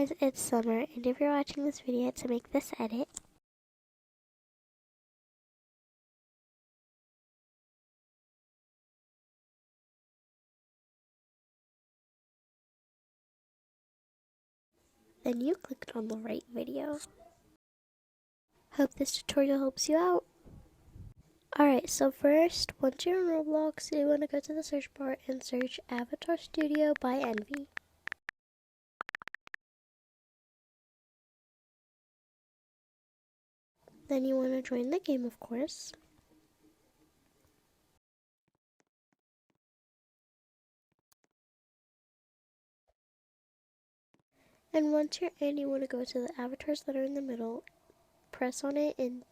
guys, it's Summer, and if you're watching this video to make this edit, then you clicked on the right video. Hope this tutorial helps you out. Alright, so first, once you're in Roblox, you want to go to the search bar and search Avatar Studio by Envy. Then you want to join the game, of course. And once you're in, you want to go to the avatars that are in the middle, press on it, and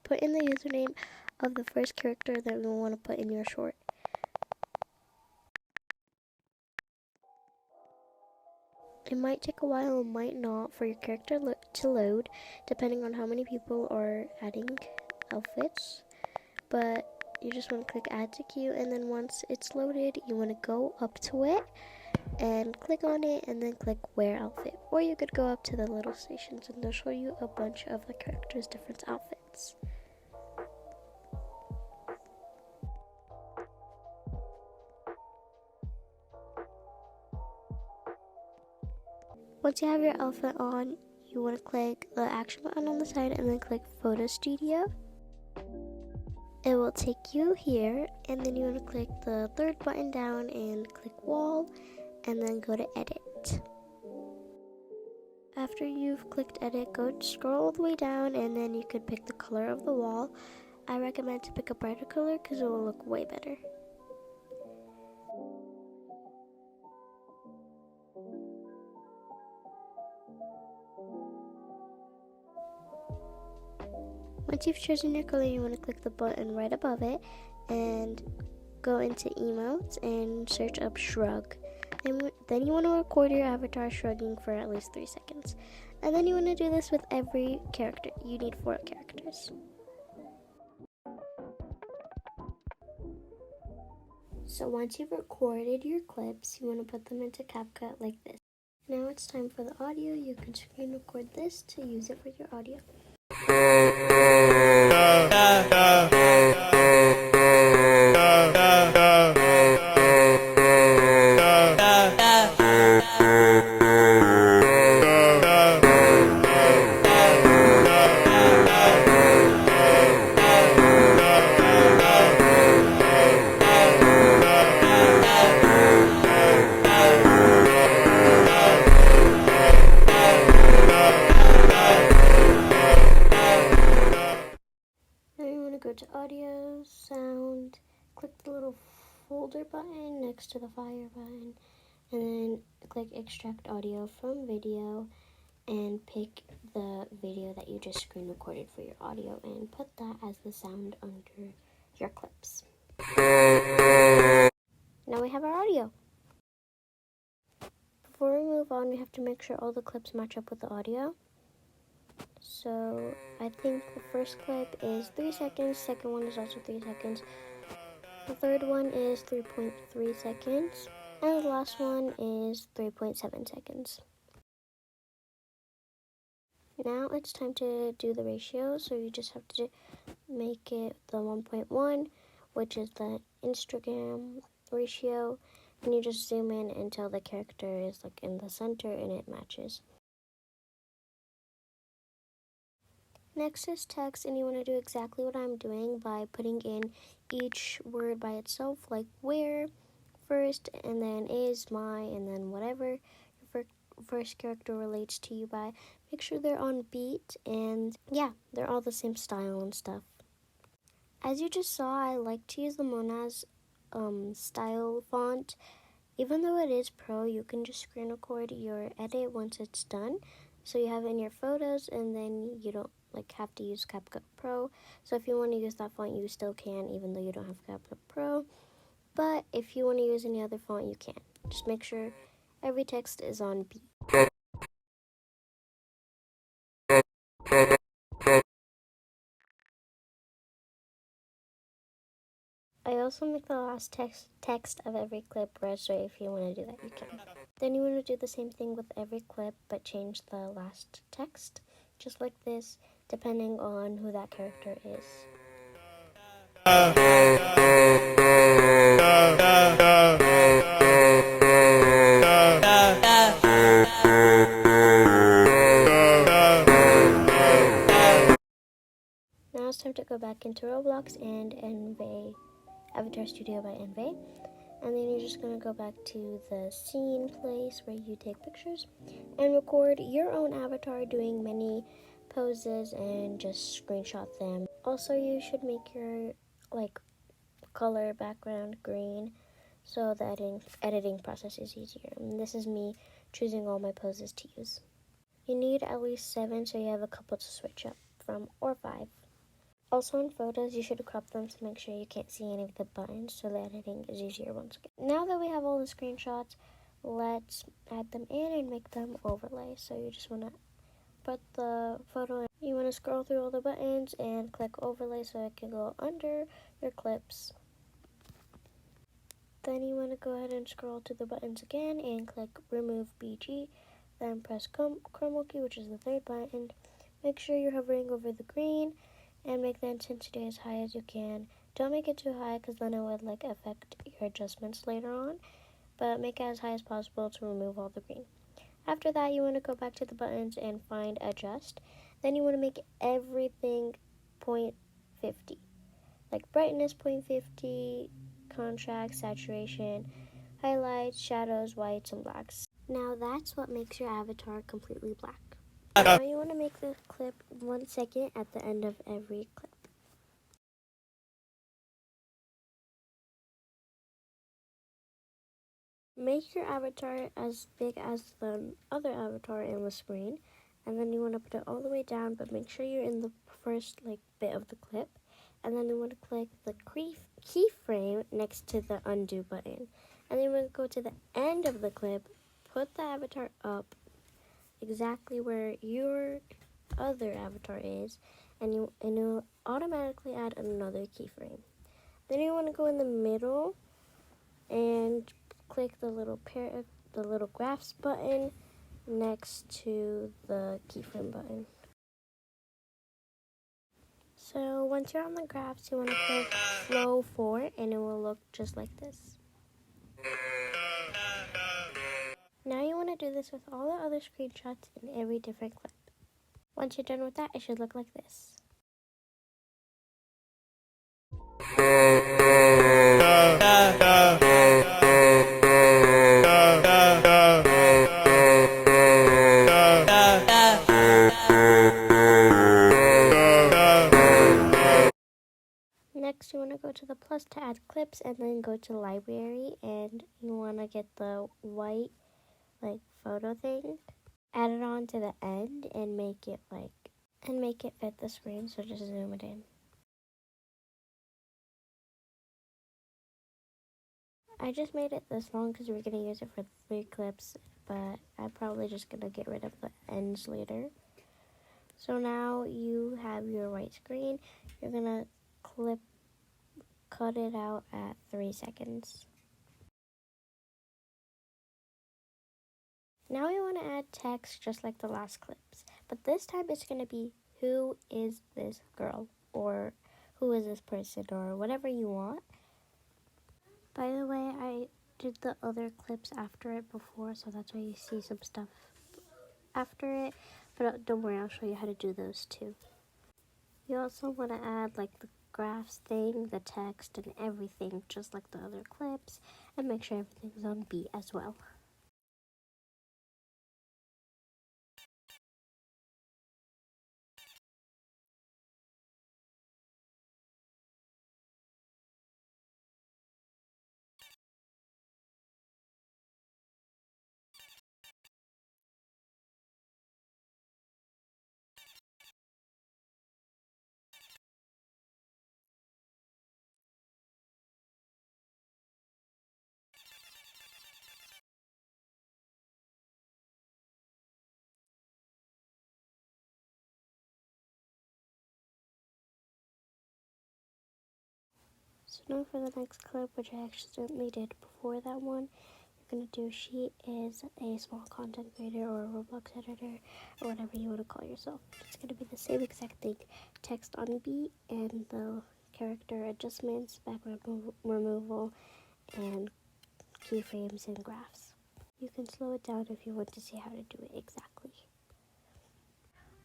put in the username of the first character that you want to put in your short. It might take a while, it might not, for your character to load, depending on how many people are adding outfits. But you just want to click add to queue, and then once it's loaded, you want to go up to it and click on it, and then click wear outfit. Or you could go up to the little stations and they'll show you a bunch of the characters' different outfits. Once you have your outfit on, you want to click the action button on the side and then click Photo Studio. It will take you here, and then you want to click the third button down and click wall, and then go to edit. After you've clicked edit, scroll all the way down, and then you could pick the color of the wall. I recommend to pick a brighter color because it will look way better. Once you've chosen your color, you want to click the button right above it and go into emotes and search up shrug. Then you want to record your avatar shrugging for at least 3 seconds. And then you want to do this with every character. You need 4 characters. So once you've recorded your clips, you want to put them into CapCut like this. Now it's time for the audio. You can screen record this to use it for your audio. Go to audio, sound, click the little folder button next to the fire button, and then click extract audio from video and pick the video that you just screen recorded for your audio and put that as the sound under your clips. Now we have our audio. Before we move on, we have to make sure all the clips match up with the audio. So I think the first clip is 3 seconds, second one is also 3 seconds, the third one is 3.3 seconds, and the last one is 3.7 seconds. Now it's time to do the ratio, so you just have to make it the 1.1, which is the Instagram ratio, and you just zoom in until the character is like in the center and it matches. Next is text, and you want to do exactly what I'm doing by putting in each word by itself, like where first, and then is, my, and then whatever your first character relates to you by. Make sure they're on beat, and yeah, they're all the same style and stuff. As you just saw, I like to use the Monaz style font. Even though it is pro, you can just screen record your edit once it's done, so you have it in your photos, and then you don't have to use CapCut Pro. So if you want to use that font, you still can, even though you don't have CapCut Pro. But if you want to use any other font, you can. Just make sure every text is on beat. I also make the last text of every clip red, so if you want to do that, you can. Then you want to do the same thing with every clip, but change the last text, just like this, depending on who that character is. Now it's time to go back into Roblox and Envy, Avatar Studio by Envy. And then you're just going to go back to the scene place where you take pictures and record your own avatar doing many poses and just screenshot them. Also, you should make your color background green so the editing process is easier. And this is me choosing all my poses to use. You need at least 7 so you have a couple to switch up from, or 5. Also in photos, you should crop them to make sure you can't see any of the buttons so the editing is easier once again. Now that we have all the screenshots, let's add them in and make them overlay. So you just want to put the photo in. You want to scroll through all the buttons and click overlay so it can go under your clips. Then you want to go ahead and scroll to the buttons again and click remove BG. Then press chroma key, which is the third button. Make sure you're hovering over the green and make the intensity as high as you can. Don't make it too high because then it would affect your adjustments later on, but make it as high as possible to remove all the green. After that, you want to go back to the buttons and find adjust. Then you want to make everything 0.50, like brightness 0.50, contrast, saturation, highlights, shadows, whites, and blacks. Now that's what makes your avatar completely black. Now you want to make the clip 1 second at the end of every clip. Make your avatar as big as the other avatar in the screen, and then you want to put it all the way down, but make sure you're in the first bit of the clip, and then you want to click the keyframe next to the undo button, and then you want to go to the end of the clip, put the avatar up exactly where your other avatar is, and you'll automatically add another keyframe. Then you want to go in the middle and click the little graphs button next to the keyframe button. So once you're on the graphs, you want to click flow 4 and it will look just like this. Now you want to do this with all the other screenshots in every different clip. Once you're done with that, it should look like this. Next, you want to go to the plus to add clips and then go to library, and you want to get the white photo thing. Add it on to the end and make it fit the screen, so just zoom it in. I just made it this long because we're going to use it for 3 clips, but I'm probably just going to get rid of the ends later. So now you have your white screen. You're going to cut it out at 3 seconds. Now we want to add text just like the last clips, but this time it's going to be who is this girl, or who is this person, or whatever you want. By the way, I did the other clips after it before, so that's why you see some stuff after it, but don't worry, I'll show you how to do those too. You also want to add the graphs thing, the text, and everything just like the other clips, and make sure everything's on beat as well. So now for the next clip, which I accidentally did before that one, going to do, she is a small content creator or a Roblox editor or whatever you want to call yourself. It's going to be the same exact thing. Text on beat and the character adjustments, background removal, and keyframes and graphs. You can slow it down if you want to see how to do it exactly.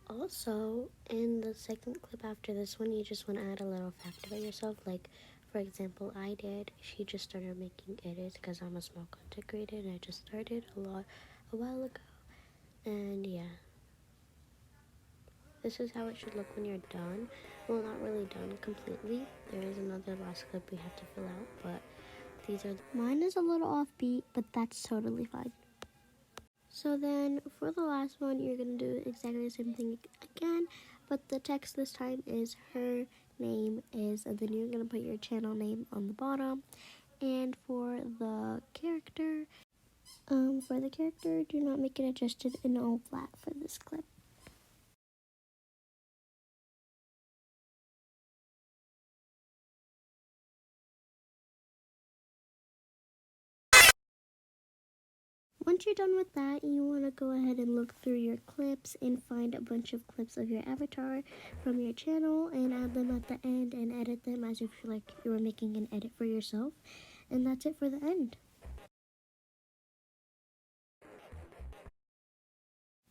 Also, in the second clip after this one, you just want to add a little fact about yourself. Like, for example, I did. She just started making edits because I'm a small content creator and I just started a while ago. And yeah, this is how it should look when you're done. Well, not really done completely. There is another last clip we have to fill out, but these are... Mine is a little offbeat, but that's totally fine. So then for the last one, you're going to do exactly the same thing again, but the text this time is her name is, and then you're going to put your channel name on the bottom. And for the character, do not make it adjusted in all flat for this clip. Once you're done with that, you want to go ahead and look through your clips and find a bunch of clips of your avatar from your channel and add them at the end and edit them as if like you were making an edit for yourself. And that's it for the end.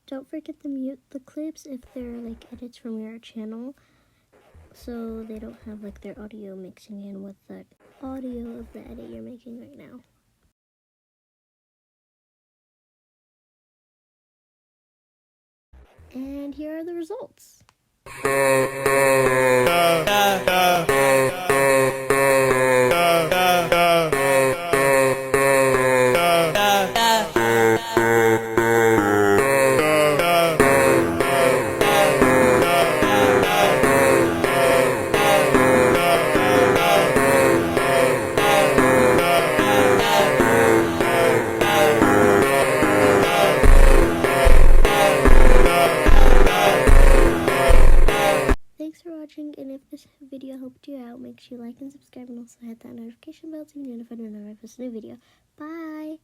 Don't forget to mute the clips if they're like edits from your channel, so they don't have like their audio mixing in with the audio of the edit you're making right now. And here are the results. Thanks for watching, and if this video helped you out, make sure you like and subscribe and also hit that notification bell to be notified whenever I post a new video. Bye!